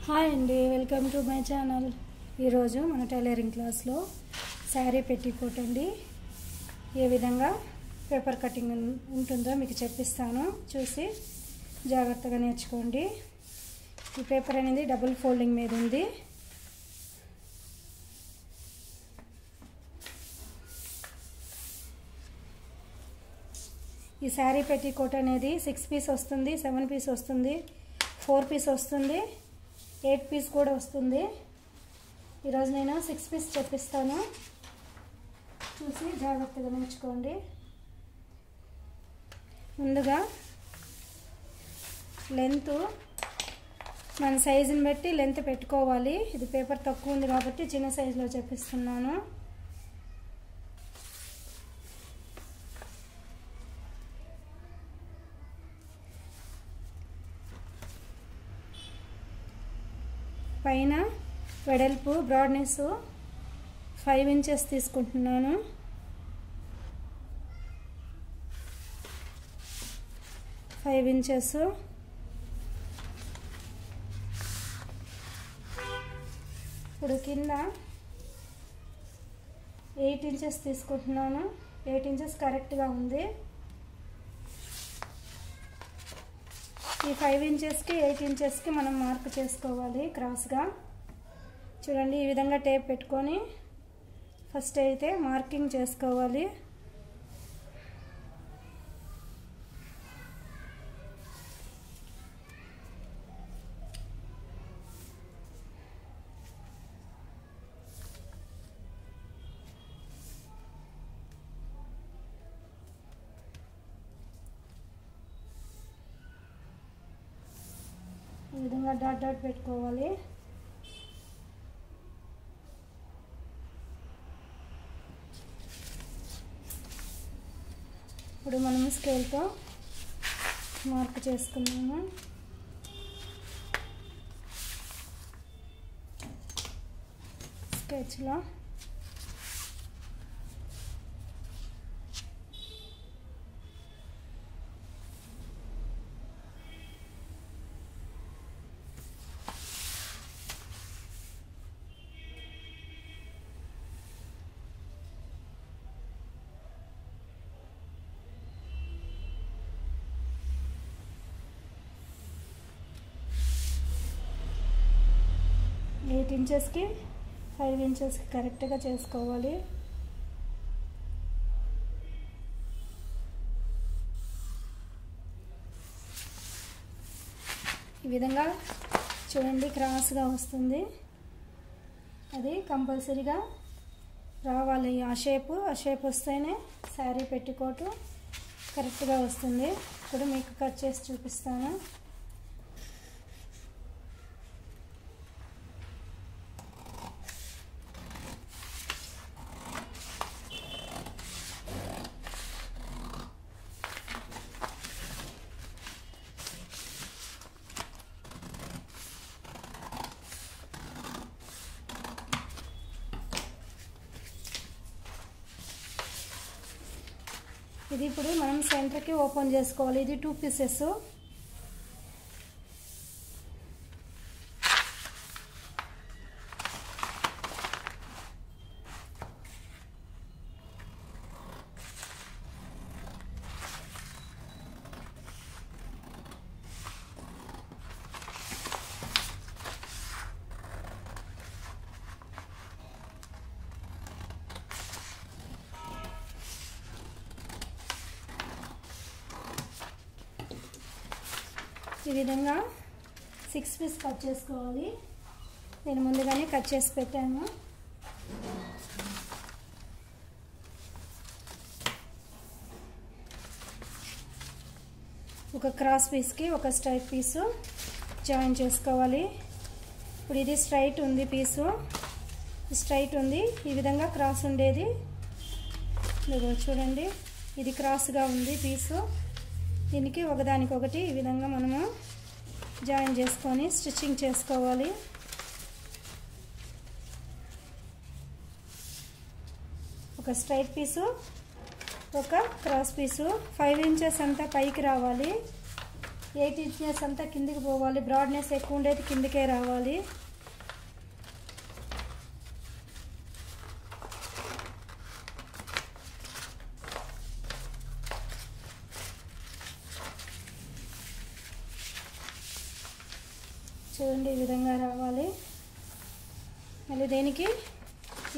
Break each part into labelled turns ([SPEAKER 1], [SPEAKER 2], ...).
[SPEAKER 1] Hi అండి, welcome to my channel. ఈరోజు మన టైలరింగ్ క్లాస్లో శారీ పెట్టికోట్ అండి ఏ విధంగా పేపర్ కటింగ్ ఉంటుందో మీకు చెప్పిస్తాను. చూసి జాగ్రత్తగా నేర్చుకోండి. ఈ పేపర్ అనేది డబుల్ ఫోల్డింగ్ మీద ఉంది. ఈ శారీ పెట్టికోట్ అనేది 6 పీస్ వస్తుంది, 7 పీస్ వస్తుంది, 4 పీస్ వస్తుంది, 8 పీస్ కూడా వస్తుంది. ఈరోజు నేను 6 పీస్ చెప్పిస్తాను. చూసి జాగ్రత్తగా నేర్చుకోండి. ముందుగా లెంత్ మన సైజుని బట్టి లెంత్ పెట్టుకోవాలి. ఇది పేపర్ తక్కువ ఉంది కాబట్టి చిన్న సైజులో చెప్పిస్తున్నాను. పైన వెడల్పు బ్రాడ్నెస్ 5 ఇంచెస్ తీసుకుంటున్నాను. ఇప్పుడు కింద 8 ఇంచెస్ తీసుకుంటున్నాను. 8 ఇంచెస్ కరెక్ట్గా ఉంది. ఈ 5 ఇంచెస్కి 8 ఇంచెస్కి మనం మార్క్ చేసుకోవాలి క్రాస్గా. చూడండి, ఈ విధంగా టేప్ పెట్టుకొని ఫస్ట్ అయితే మార్కింగ్ చేసుకోవాలి. ఈ విధంగా డాట్ డాట్ పెట్టుకోవాలి. ఇప్పుడు మనం స్కేల్తో మార్క్ చేసుకున్నాము. స్కెచ్లో ఇంచెస్కి 5 ఇంచెస్కి కరెక్ట్గా చేసుకోవాలి. ఈ విధంగా చూడండి, క్రాస్గా వస్తుంది. అది కంపల్సరీగా రావాలి. ఆ షేప్ వస్తేనే శారీ పెట్టికోటు కరెక్ట్గా వస్తుంది. ఇప్పుడు మీకు కట్ చేసి చూపిస్తాను. ఇది ఇప్పుడు మనం సెంటర్కి ఓపెన్ చేసుకోవాలి. ఇది 2 పీసెస్. ఈ విధంగా 6 పీస్ కట్ చేసుకోవాలి. నేను ముందుగానే కట్ చేసి పెట్టాను. ఒక క్రాస్ పీస్కి ఒక స్ట్రైట్ పీసు జాయిన్ చేసుకోవాలి. ఇప్పుడు ఇది స్ట్రైట్ ఉంది, పీసు స్ట్రైట్ ఉంది. ఈ విధంగా క్రాస్ ఉండేది చూడండి, ఇది క్రాస్గా ఉంది పీసు. దీనికి ఒకదానికొకటి ఈ విధంగా మనము జాయిన్ చేసుకొని స్టిచ్చింగ్ చేసుకోవాలి. ఒక స్ట్రైట్ పీసు, ఒక క్రాస్ పీసు. 5 ఇంచెస్ అంతా పైకి రావాలి. 8 ఇంచెస్ అంతా కిందికి పోవాలి, బ్రాడ్నెస్ ఎక్కువ ఉండేది కిందికే రావాలి. చూడండి ఈ విధంగా రావాలి. మళ్ళీ దేనికి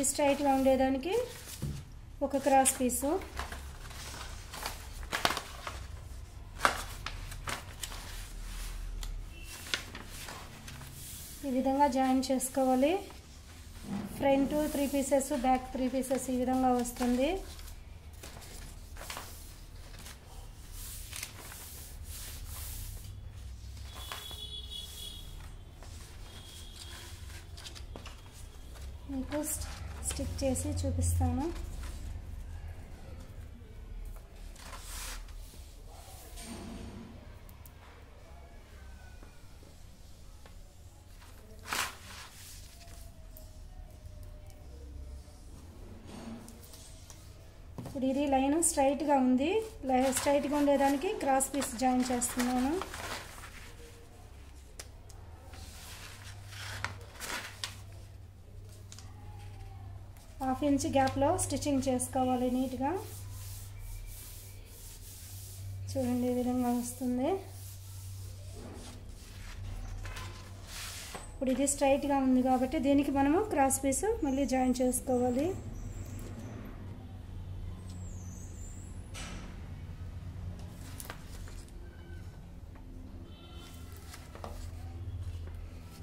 [SPEAKER 1] ఈ స్ట్రైట్గా ఉండేదానికి ఒక క్రాస్ పీసు, ఈ విధంగా జాయిన్ చేసుకోవాలి. ఫ్రంట్ 3 పీసెస్, బ్యాక్ 3 పీసెస్ ఈ విధంగా వస్తుంది. మీకు స్టిక్ చేసి చూపిస్తాను. ఇప్పుడు ఇది లైన్ స్ట్రైట్గా ఉంది, స్ట్రైట్గా ఉండేదానికి క్రాస్ పీస్ జాయిన్ చేస్తున్నాను. హాఫ్ ఇంచ్ గ్యాప్లో స్టిచ్చింగ్ చేసుకోవాలి నీట్గా. చూడండి ఈ విధంగా వస్తుంది. ఇప్పుడు ఇది స్ట్రైట్గా ఉంది కాబట్టి దీనికి మనము క్రాస్ పీస్ మళ్ళీ జాయిన్ చేసుకోవాలి.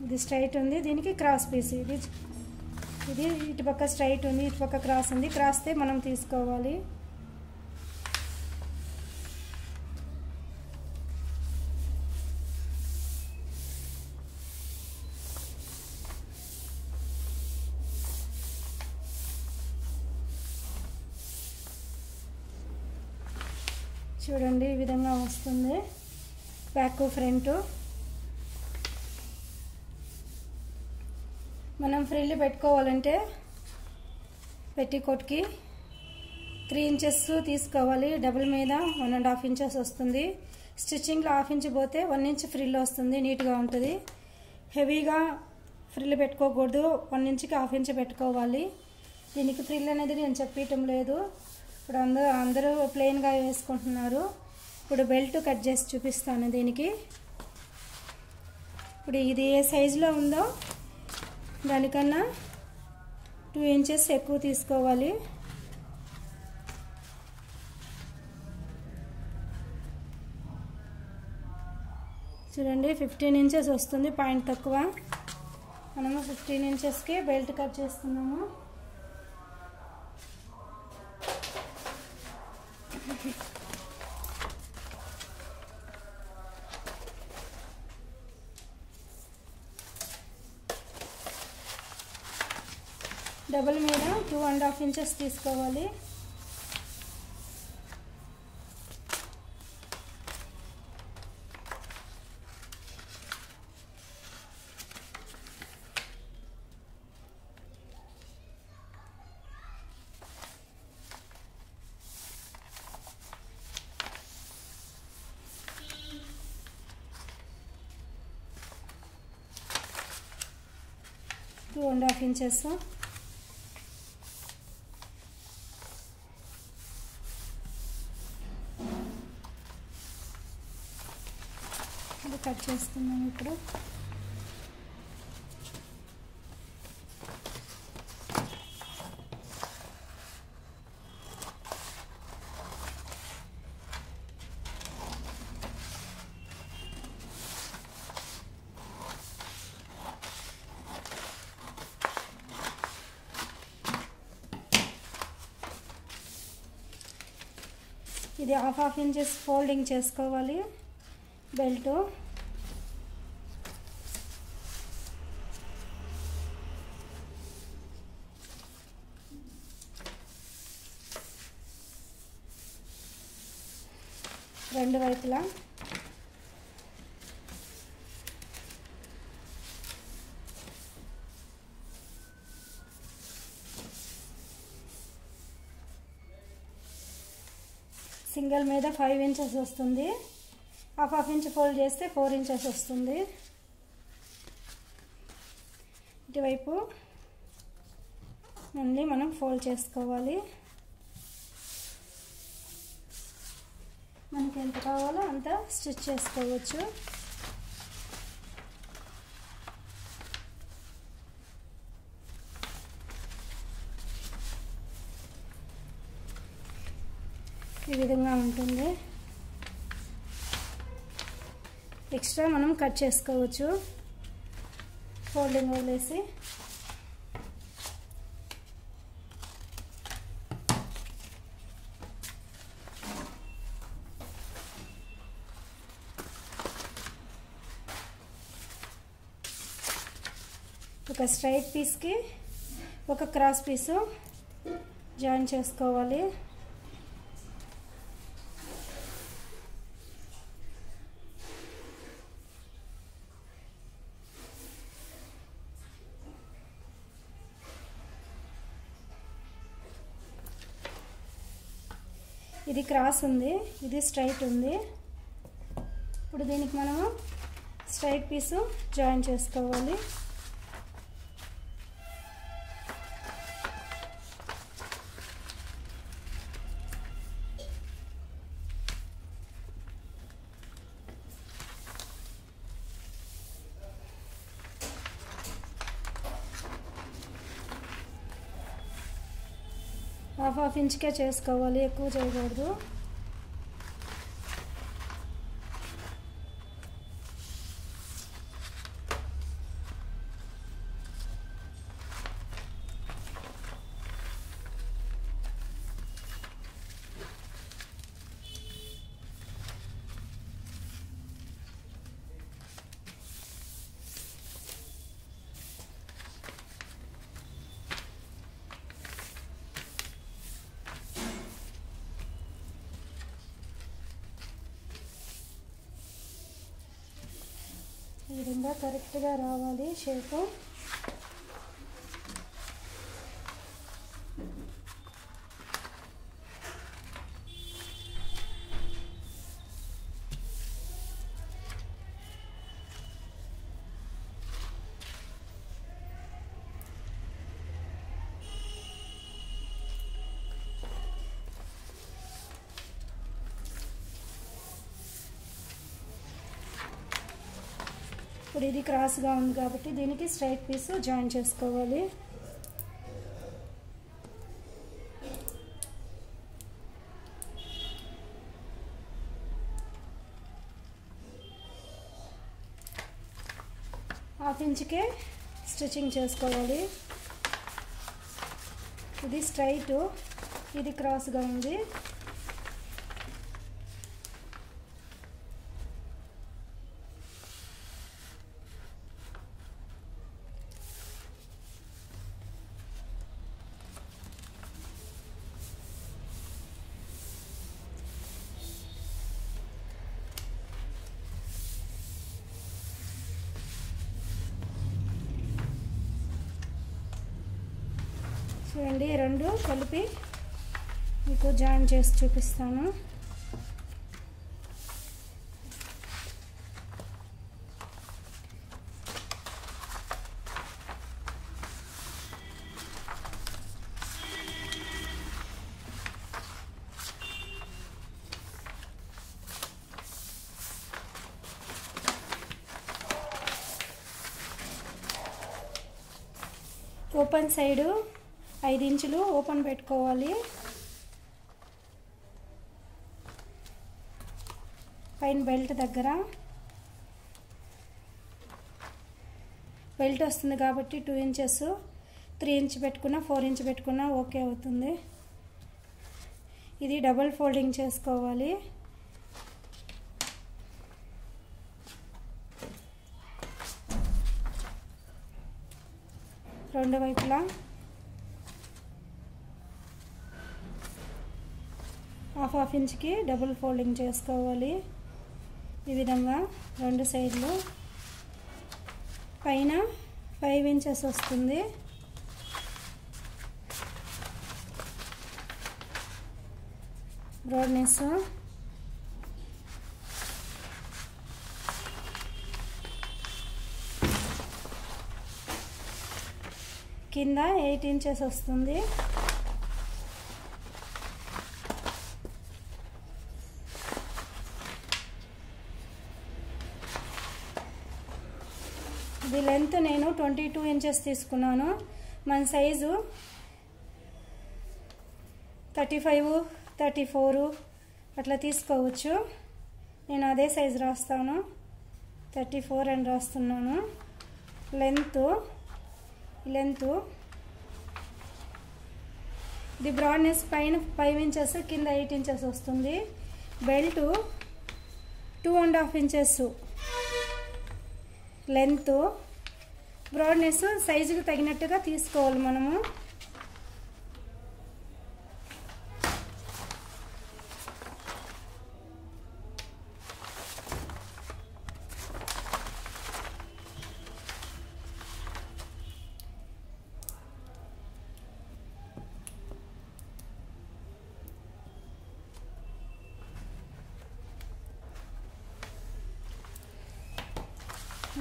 [SPEAKER 1] ఇది స్ట్రైట్ ఉంది, దీనికి క్రాస్ పీస్. ఇది ఇటుపక్క స్ట్రైట్ ఉంది, ఇటుపక్క క్రాస్ ఉంది. క్రాస్తే మనం తీసుకోవాలి. చూడండి ఈ విధంగా వస్తుంది బ్యాక్ ఫ్రంట్. మనం ఫ్రిల్ పెట్టుకోవాలంటే పెట్టికోట్కి 3 ఇంచెస్ తీసుకోవాలి. డబుల్ మీద 1.5 ఇంచెస్ వస్తుంది. స్టిచ్చింగ్లో 1/2 ఇంచ్ పోతే 1 ఇంచ్ ఫ్రిల్ వస్తుంది, నీట్గా ఉంటుంది. హెవీగా ఫ్రిల్ పెట్టుకోకూడదు, 1 ఇంచ్కి 1/2 ఇంచ్ పెట్టుకోవాలి. దీనికి ఫ్రిల్ అనేది నేను చెప్పటం లేదు. ఇప్పుడు అందరూ ప్లెయిన్గా వేసుకుంటున్నారు. ఇప్పుడు బెల్ట్ కట్ చేసి చూపిస్తాను దీనికి. ఇప్పుడు ఇది ఏ సైజులో ఉందో దానికన్నా 2 ఇంచెస్ ఎక్కువ తీసుకోవాలి. చూడండి 15 ఇంచెస్ వస్తుంది, పాయింట్ తక్కువ. మనము 15 ఇంచెస్కి బెల్ట్ కట్ చేస్తున్నాము. డబుల్ మీద 2.5 ఇంచెస్ తీసుకోవాలి. Two and half inches. ఇది కట్ చేసుకున్నాము ఇప్పుడు. ఇది హాఫ్ ఇంచెస్ ఫోల్డింగ్ చేసుకోవాలి బెల్ట్. రెండు వైపులా సింగిల్ మీద 5 ఇంచెస్ వస్తుంది. హాఫ్ ఇంచ్ ఫోల్డ్ చేస్తే 4 ఇంచెస్ వస్తుంది. ఇటువైపు మళ్ళీ మనం ఫోల్డ్ చేసుకోవాలి. మనకి ఎంత కావాలో అంత స్టిచ్ చేసుకోవచ్చు. ఈ విధంగా ఉంటుంది. ఎక్స్ట్రా మనం కట్ చేసుకోవచ్చు ఫోల్డింగ్ వదిలేసి. ఒక స్ట్రైట్ పీస్కి ఒక క్రాస్ పీసు జాయిన్ చేసుకోవాలి. ఇది క్రాస్ ఉంది, ఇది స్ట్రైట్ ఉంది. ఇప్పుడు దీనికి మనము స్ట్రైట్ పీసు జాయిన్ చేసుకోవాలి. హాఫ్ ఇంచ్కే చేసుకోవాలి, ఎక్కువ చేయకూడదు. ఈ విధంగా కరెక్ట్గా రావాలి షేపు. ఇప్పుడు ఇది క్రాస్గా ఉంది కాబట్టి దీనికి స్ట్రైట్ పీసు జాయిన్ చేసుకోవాలి. హాఫ్ ఇంచ్కే స్టిచ్చింగ్ చేసుకోవాలి. ఇది స్ట్రైట్, ఇది క్రాస్గా ఉంది. చూడండి, రెండు కలిపి మీకు జాయిన్ చేసి చూపిస్తాను. ఓపెన్ సైడు 5 ఇంచులు ఓపెన్ పెట్టుకోవాలి. పైన బెల్ట్ దగ్గర బెల్ట్ వస్తుంది కాబట్టి 2 ఇంచెస్, 3 ఇంచ్ పెట్టుకున్నా 4 ఇంచ్ పెట్టుకున్నా ఓకే అవుతుంది. ఇది డబుల్ ఫోల్డింగ్ చేసుకోవాలి. రెండు వైపులా హాఫ్ ఇంచ్కి డబుల్ ఫోల్డింగ్ చేసుకోవాలి. ఈ విధంగా రెండు సైడ్లు. పైన 5 ఇంచెస్ వస్తుంది. బ్రాడ్నెస్ కింద 8 ఇంచెస్ వస్తుంది. ఇది లెంత్ నేను 22 ఇంచెస్ తీసుకున్నాను. మన సైజు 35, 34 అట్లా తీసుకోవచ్చు. నేను అదే సైజు రాస్తాను, 34 అని రాస్తున్నాను. లెంత్ ఇది బ్రాడ్నెస్ పైన 5 ఇంచెస్, కింద 8 ఇంచెస్ వస్తుంది. Belt 2.5 inches length. బ్రాడ్నెస్ సైజుకి తగినట్టుగా తీసుకోవాలి మనము.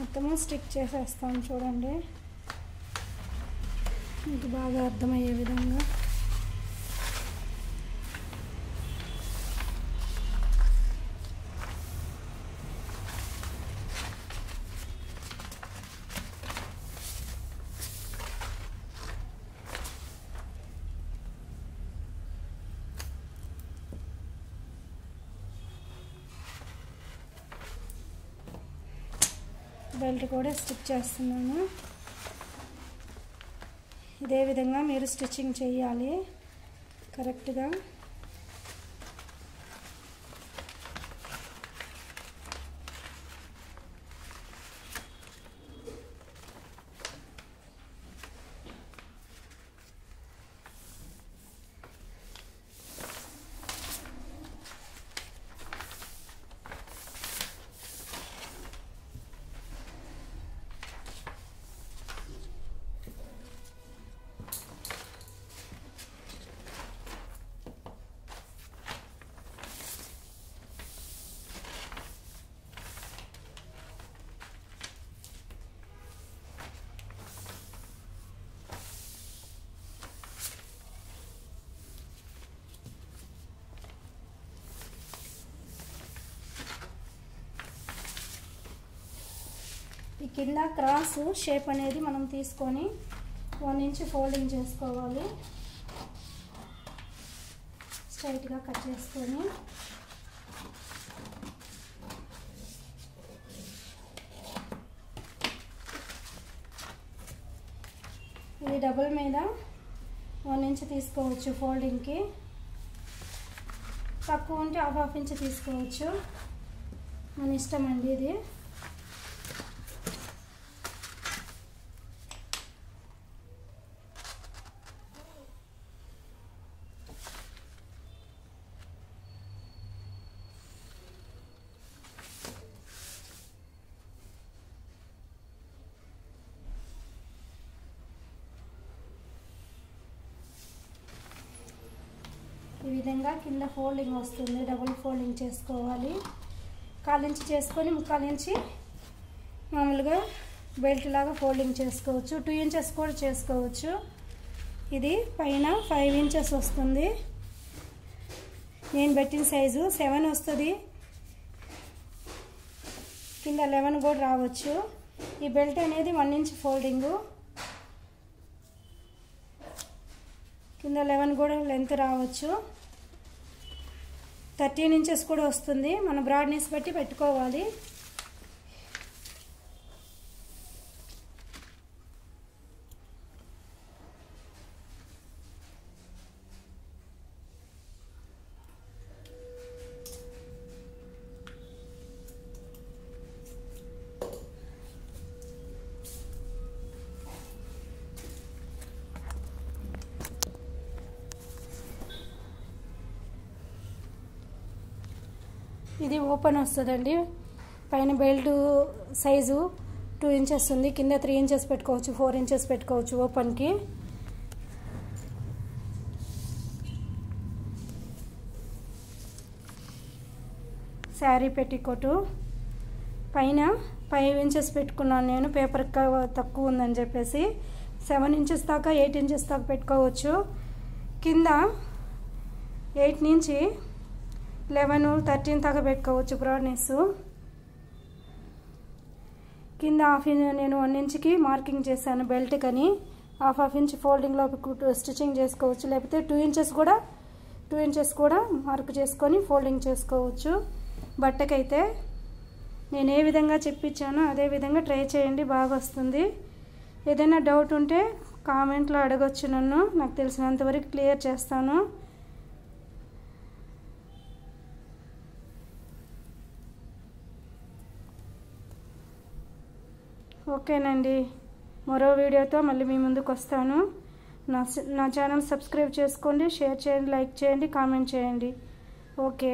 [SPEAKER 1] మొత్తము స్టిక్ చేసేస్తాం చూడండి, మీకు బాగా అర్థమయ్యే విధంగా. బెల్ట్ కూడా స్టిచ్ చేస్తున్నాను. ఇదే విధంగా మీరు స్టిచ్చింగ్ చేయాలి కరెక్ట్గా. ఈ కింద క్రాస్ షేప్ అనేది మనం తీసుకొని 1 ఇంచ్ ఫోల్డింగ్ చేసుకోవాలి. స్ట్రైట్గా కట్ చేసుకొని ఇది డబుల్ మీద 1 ఇంచ్ తీసుకోవచ్చు ఫోల్డింగ్కి. తక్కువ ఉంటే 1/2 ఇంచ్ తీసుకోవచ్చు, మన ఇష్టం అండి ఇది. ఈ విధంగా కింద ఫోల్డింగ్ వస్తుంది, డబుల్ ఫోల్డింగ్ చేసుకోవాలి. 1/4 ఇంచ్ చేసుకొని 3/4 ఇంచ్ మామూలుగా బెల్ట్ లాగా ఫోల్డింగ్ చేసుకోవచ్చు. 2 ఇంచెస్ కూడా చేసుకోవచ్చు. ఇది పైన 5 ఇంచెస్ వస్తుంది. నేను పెట్టిన సైజు 7 వస్తుంది, కింద 11 కూడా రావచ్చు. ఈ బెల్ట్ అనేది 1 ఇంచ్ ఫోల్డింగు, కింద 11 కూడా లెంత్ రావచ్చు. 13 ఇంచెస్ కూడా వస్తుంది. మన బ్రాడ్నెస్ బట్టి పెట్టుకోవాలి. ఇది ఓపెన్ వస్తుందండి. పైన బెల్ట్ సైజు 2 ఇంచెస్ ఉంది, కింద 3 ఇంచెస్ పెట్టుకోవచ్చు, 4 ఇంచెస్ పెట్టుకోవచ్చు ఓపెన్కి. శారీ పెట్టికోటు పైన 5 ఇంచెస్ పెట్టుకున్నాను నేను, పేపర్ తక్కువ ఉందని చెప్పేసి 7 ఇంచెస్ దాకా 8 ఇంచెస్ దాకా పెట్టుకోవచ్చు. కింద 8 నుంచి 11, 13 దాకా పెట్టుకోవచ్చు బ్రాడ్నెస్. కింద నేను 1 ఇంచ్కి మార్కింగ్ చేశాను బెల్ట్ కని. హాఫ్ ఇంచ్ ఫోల్డింగ్లో స్టిచ్చింగ్ చేసుకోవచ్చు, లేకపోతే 2 ఇంచెస్ కూడా మార్క్ చేసుకొని ఫోల్డింగ్ చేసుకోవచ్చు. బట్టకైతే నేను ఏ విధంగా చెప్పించానో అదే విధంగా ట్రై చేయండి, బాగా వస్తుంది. ఏదైనా డౌట్ ఉంటే కామెంట్లో అడగొచ్చు నన్ను, నాకు తెలిసినంతవరకు క్లియర్ చేస్తాను. ఓకేనండి, మరో వీడియోతో మళ్ళీ మీ ముందుకు వస్తాను. నా ఛానల్ సబ్స్క్రైబ్ చేసుకోండి, షేర్ చేయండి, లైక్ చేయండి, కామెంట్ చేయండి. ఓకే.